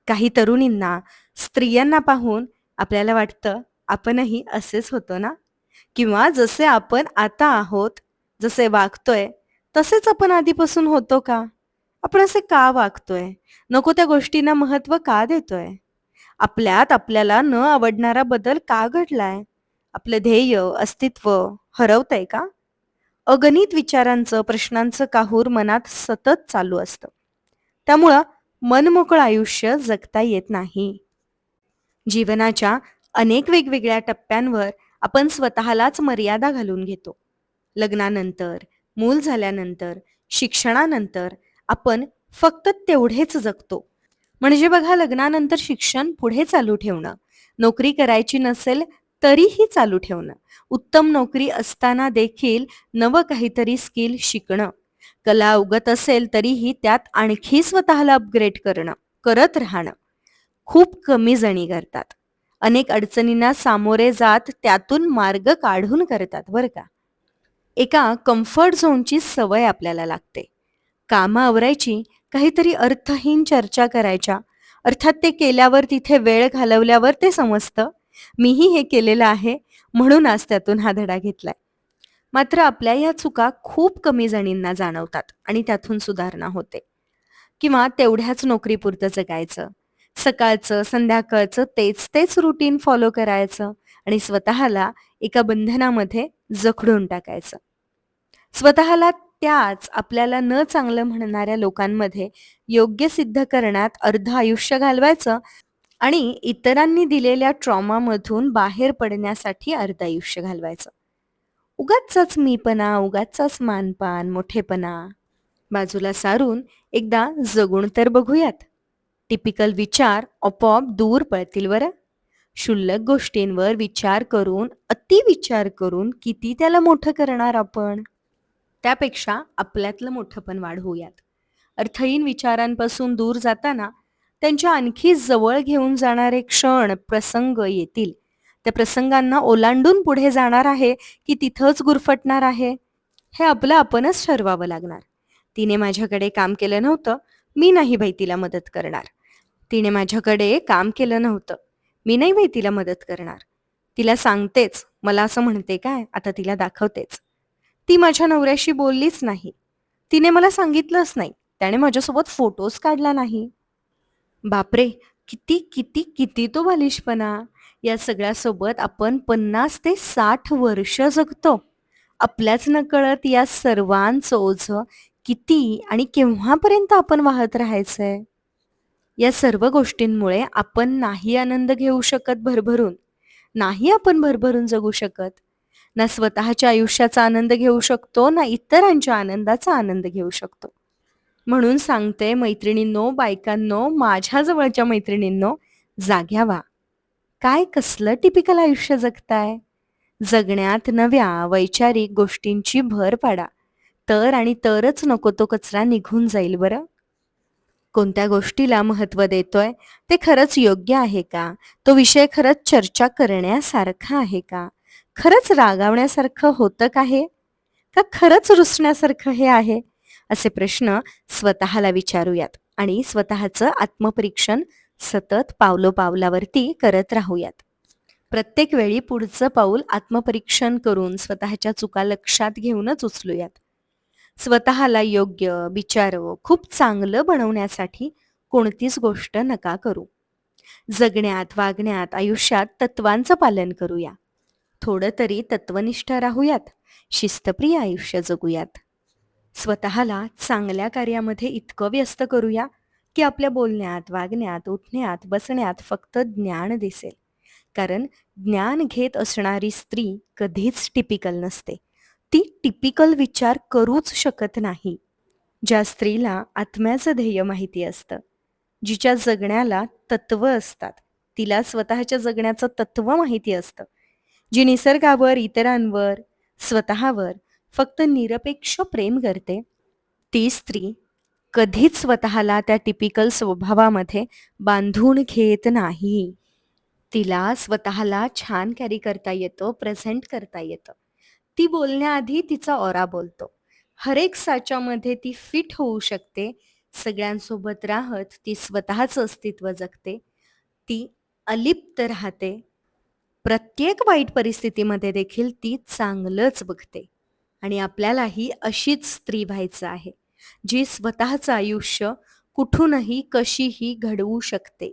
काही तरुणींना, स्त्रियांना पाहून आपल्याला वाटतं आपणही असेच होतो ना? किंवा जसे आपण आता आहोत, जसे वागतोय, तसेच आपण आधीपासून होतो का? आपण असे का वागतोय? नको त्या गोष्टींना महत्त्व का देतोय? आपल्यात आपल्याला न आवडणारा बदल का घडलाय? आपलं ध्येय, अस्तित्व हरवतंय का? अगणित विचारांचं, प्रश्नांचं काहूर मनात सतत चालू असतं. त्यामुळं मनमोकळं आयुष्य जगता येत नाही. जीवनाच्या अनेक वेगवेगळ्या टप्प्यांवर आपण स्वतःलाच मर्यादा घालून घेतो. लग्नानंतर, मूल झाल्यानंतर, शिक्षणानंतर आपण फक्त तेवढेच जगतो. म्हणजे बघा, लग्नानंतर शिक्षण पुढे चालू ठेवणं, नोकरी करायची नसेल तरीही चालू ठेवणं, उत्तम नोकरी असताना देखील नवं काहीतरी स्किल शिकणं, कला अवगत असेल तरीही त्यात आणखी स्वतःला अपग्रेड करणं, करत राहणं. खूप कमी जणी करतात. अनेक अडचणींना सामोरे जात त्यातून मार्ग काढून करतात बरं का. एका कम्फर्ट झोनची सवय आपल्याला लागते. कामं आवरायची, काहीतरी अर्थहीन चर्चा करायच्या. अर्थात ते केल्यावर, तिथे वेळ घालवल्यावर ते समजतं. मीही हे केलेलं आहे, म्हणून आज त्यातून हा धडा घेतलाय. मात्र आपल्या या चुका खूप कमी जणींना जाणवतात आणि त्यातून सुधारणा होते. किंवा तेवढ्याच नोकरीपुरतं जगायचं. सकाळचं, संध्याकाळचं तेच तेच रुटीन फॉलो करायचं आणि स्वतःला एका बंधनामध्ये जखडून टाकायचं. स्वतःला त्याच आपल्याला न चांगलं म्हणणाऱ्या लोकांमध्ये योग्य सिद्ध करण्यात अर्ध आयुष्य घालवायचं आणि इतरांनी दिलेल्या ट्रॉमामधून बाहेर पडण्यासाठी अर्ध आयुष्य घालवायचं. उगाचच मीपणा, उगाचच मानपान, मोठेपणा बाजूला सारून एकदा जगून तर बघूयात. टिपिकल विचार आपोआप दूर पळतील बरं. क्षुल्लक गोष्टींवर विचार करून, अतिविचार करून किती त्याला मोठं करणार आपण? त्यापेक्षा आपल्यातलं मोठंपण वाढवूयात. अर्थहीन विचारांपासून दूर जाताना त्यांच्या आणखी जवळ घेऊन जाणारे क्षण, प्रसंग येतील. त्या प्रसंगांना ओलांडून पुढे जाणार आहे की तिथंच गुरफटणार आहे, हे आपलं आपणच ठरवावं लागणार. तिने माझ्याकडे काम केलं नव्हतं, मी नाही बाई तिला मदत करणार. तिने माझ्याकडे काम केलं नव्हतं, मी नाही बाई तिला मदत करणार. तिला सांगतेच, मला असं म्हणते काय, आता तिला दाखवतेच. ती माझ्या नवऱ्याशी बोललीच नाही. तिने मला सांगितलंच नाही. त्याने माझ्यासोबत फोटोज काढला नाही. बापरे! किती, किती, किती तो बालिशपणा. या सगळ्यासोबत आपण 50 ते 60 वर्ष जगतो. आपल्याच नकळत या सर्वांचं ओझं किती आणि केव्हापर्यंत आपण वाहत राहायचंय? या सर्व गोष्टींमुळे आपण नाही आनंद घेऊ शकत भरभरून. नाही आपण भरभरून जगू शकत. ना स्वतःच्या आयुष्याचा आनंद घेऊ शकतो, ना इतरांच्या आनंदाचा आनंद घेऊ शकतो. म्हणून सांगते मैत्रिणींनो, बायकांनो, माझ्या जवळच्या मैत्रिणींनो, जाग्या व्हा. काय कसलं टिपिकल आयुष्य जगताय? जगण्यात नव्या वैचारिक गोष्टींची भर पाडा. तर आणि तरच नको तो कचरा निघून जाईल बरं. कोणत्या गोष्टीला महत्त्व देतोय ते खरंच योग्य आहे का? तो विषय खरंच चर्चा करण्यासारखा आहे का? खरंच रागावण्यासारखं होतं का हे? का खरंच रुसण्यासारखं हे आहे? असे प्रश्न स्वतःला विचारूयात आणि स्वतःचं आत्मपरीक्षण सतत पावलोपावलावरती करत राहूयात. प्रत्येक वेळी पुढचं पाऊल आत्मपरीक्षण करून स्वतःच्या चुका लक्षात घेऊनच उचलूयात. स्वतःला योग्य, बिचारं, खूप चांगलं बनवण्यासाठी कोणतीच गोष्ट नका करू. जगण्यात, वागण्यात, आयुष्यात तत्वांचं पालन करूया. थोडं तरी तत्वनिष्ठ राहूयात. शिस्तप्रिय आयुष्य जगूयात. स्वतःला चांगल्या कार्यामध्ये इतकं व्यस्त करूया की आपल्या बोलण्यात, वागण्यात, उठण्यात, बसण्यात फक्त ज्ञान दिसेल. कारण ज्ञान घेत असणारी स्त्री कधीच टिपिकल नसते. ती टिपिकल विचार करूच शकत नाही. ज्या स्त्रीला आत्म्याचं ध्येय माहिती असतं, जिच्या जगण्याला तत्व असतात, तिला स्वतःच्या जगण्याचं तत्व माहिती असतं, जी निसर्गावर, इतरांवर, स्वतःवर फक्त निरपेक्ष प्रेम करते, ती स्त्री कधीच स्वतःला त्या टिपिकल स्वभावामध्ये बांधून घेत नाही. तिला स्वतःला छान कॅरी करता येतं, प्रेझेंट करता येतं. ती बोलण्याआधी तिचा ऑरा बोलतो. हर एक साच्यामध्ये ती फिट होऊ शकते. सगळ्यांसोबत राहत ती स्वतःचं अस्तित्व जगते. ती अलिप्त राहते. प्रत्येक वाईट परिस्थितीमध्ये देखील ती चांगलंच बघते. आणि आपल्यालाही अशीच स्त्री व्हायचं आहे, जी स्वतःचं आयुष्य कुठूनही कशीही घडवू शकते.